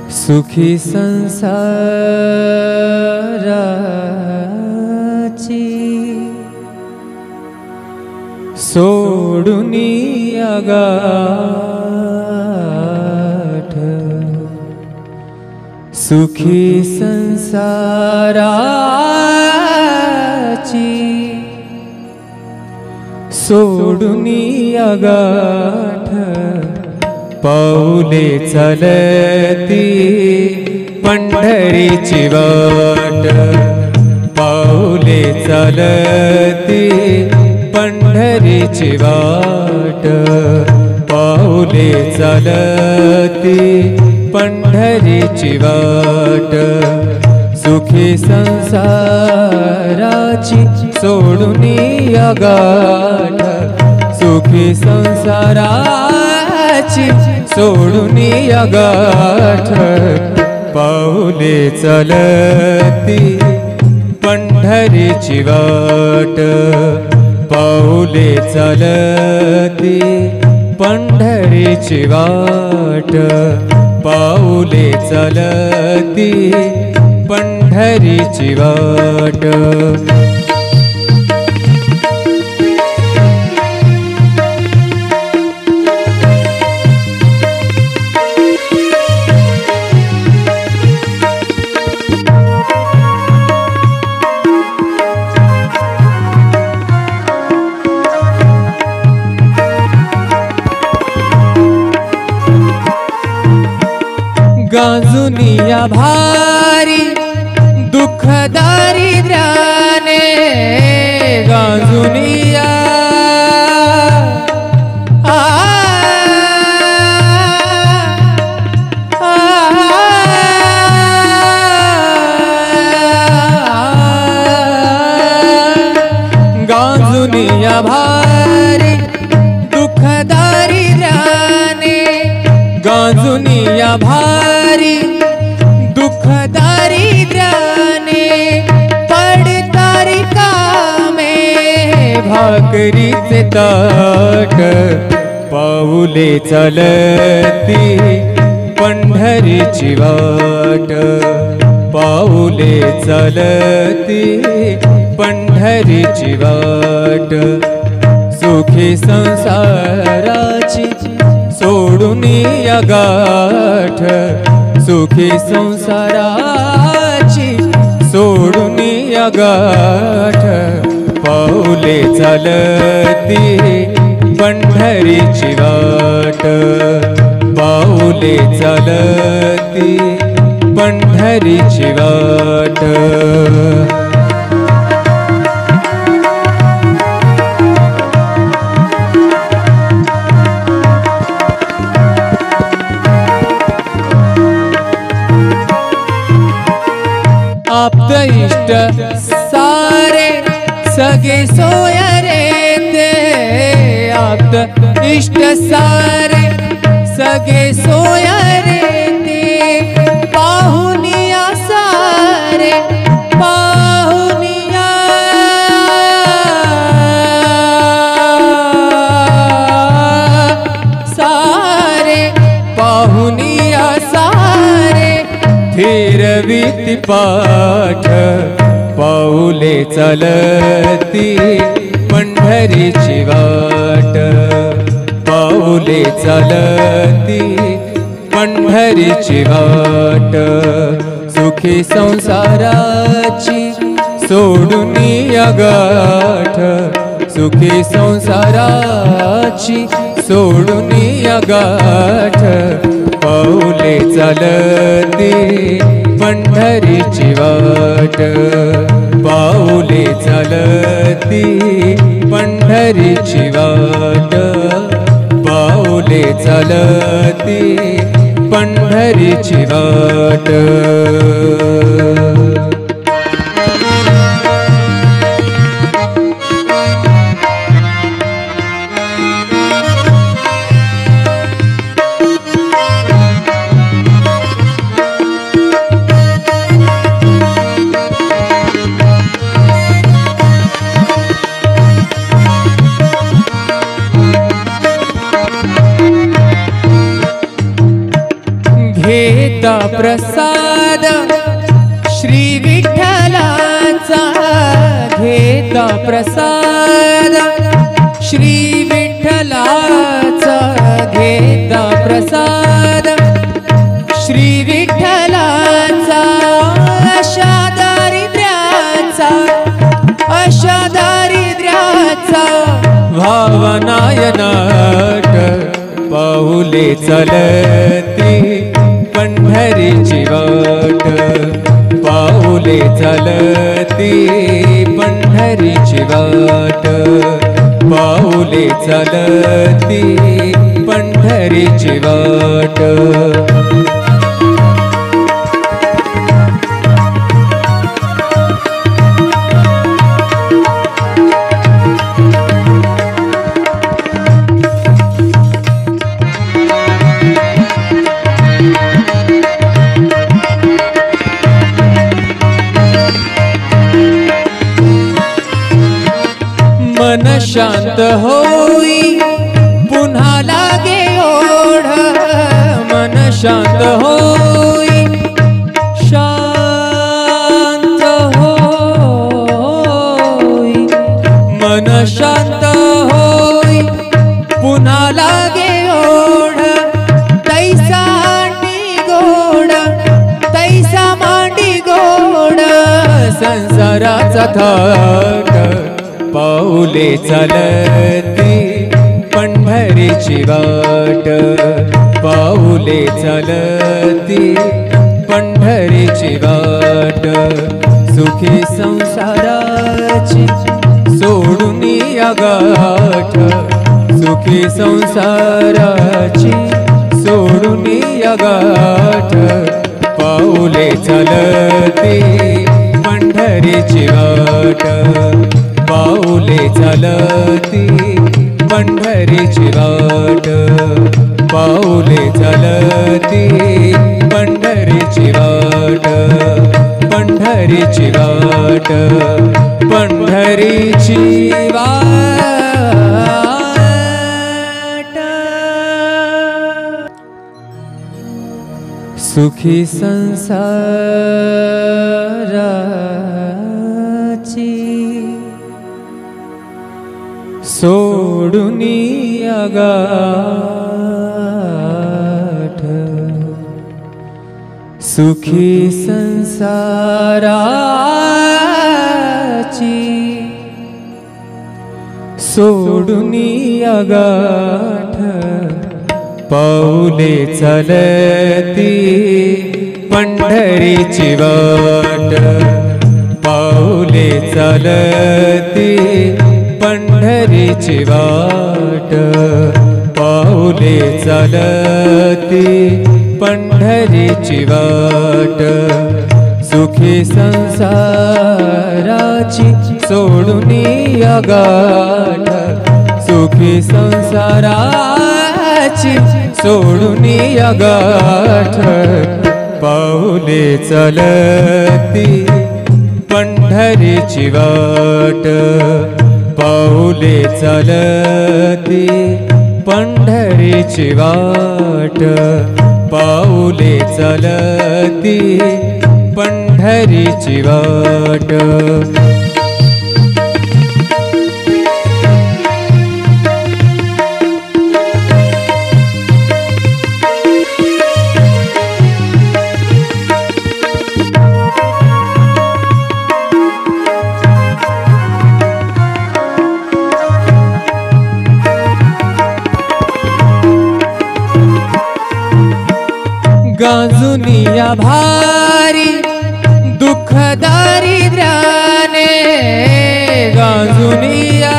सुखी संसाराची सोडुनी आगाठ, सुखी संसाराची सोडुनी आगाठ, पाऊले चालती पंढरीची वाट, पाऊले चालती पंढरीची वाट, पाऊले चालती पंढरीची वाट, सुखी संसाराची सोडुनी आगाठ, सुखी संसाराची सोडुनी आगाठ, पाऊले चालती पंढरीची वाट, पाऊले चालती पंढरीची वाट, पाऊले चालती पंढरीची वाट. गांजुनिया भारी दुःख दारिद्र्याने, गांजुनिया गांजुनिया भारी दुःख दारिद्र्याने, गांजुनिया भारी दुःख दारिद्र्याने, पडतारी कामे भाकरीचे ताट, पाऊले चालती पंढरीची वाट, पाऊले चालती पंढरीची वाट, सुखी संसाराची सोडुनी आगाठ, सुखी संसाराची सोडुनी आगाठ, पाऊले चालती पंढरीची वाट, पाऊले चालती पंढरीची वाट. आप्त इष्ट सारे सगे सोयरे ते, आप्त इष्ट सारे सगे सोयरे ते, पाहुनिया सारे पाहुनिया सारे, पाहुनिया सारे फिरवीती पाठ, पाऊले चालती पंढरीची वाट, पाऊले चालती पंढरीची वाट, सुखी संसाराची सोडुनी आगाठ, सुखी संसाराची सोडुनी आगाठ, पाऊले चालती पंढरीची वाट, पाऊले चालती पंढरीची वाट, पाऊले चालती पंढरीची वाट. घेत घेता प्रसाद श्री विठ्ठलाचा घेता प्रसाद श्री विठ्ठलाचा घेता प्रसाद श्री विठ्ठलाचा अशा दारिद्र्याचा भावनायनाट पाऊले चलती पंढरीची वाट पाऊले चलती पंढरीची वाट पाऊले चलती पंढरीची वाट मन शांत होई पुन्हा लागे ओढ मन शांत होई शांत होई मन शांत होई पुन्हा लागे ओढ तैसा मांडी गोड संसाराचा थाट पाऊले चलती पंढरीची वाट पाऊले चलती पंढरीची वाट सुखी संसाराची सोडून या गाठ सुखी संसाराची सोडून या गाठ पाऊले चलती पंढरीची वाट पाऊले चलती पंढरीची वाट पाऊले चलती पंढरीची वाट पंढरीची वाट पंढरीची वाट सुखी संसाराची सोडून या गाठ सुखी संसाराची सोडून या गाठ पाऊले चलती पंढरीची वाट पाऊले चलती पंढरीची वाट पाऊले चलती पंढरीची वाट सुखी संसाराची सोडून या गाठ सुखी संसाराची सोडून या गाठ पाऊले चलती पंढरीची वाट पाऊले चलती पंढरीची वाट पाऊले चलती पंढरीची वाट गांजुनिया भारी दुःख दारिद्र्याने गांजुनिया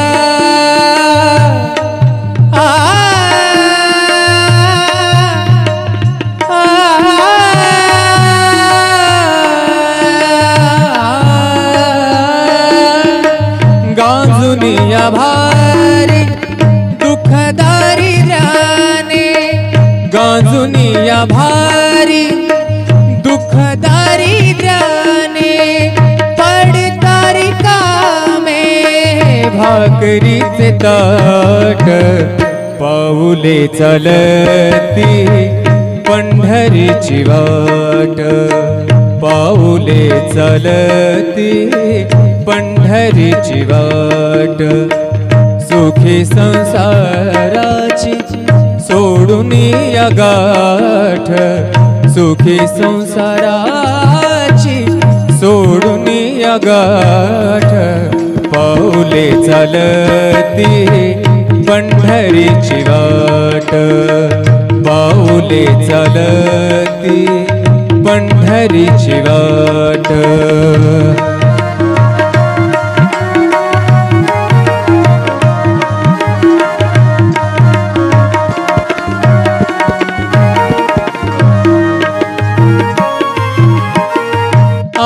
गांजुनिया भारी दुःख दारिद्र्याने गांजुनिया भारी दुःख दारिद्र्याने पडतारी कामे भाकरीचे ताट पाऊले चलती पंढरीची वाट वाट पाऊले चलती पंढरीची वाट सुखी संसाराची सोडून या गाठ सुखी संसाराची सोडून या गाठ पाऊले चालती पंढरीची वाट पाऊले चालती पंढरीची वाट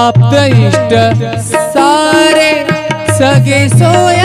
आप्त इष्ट सारे सगे सोय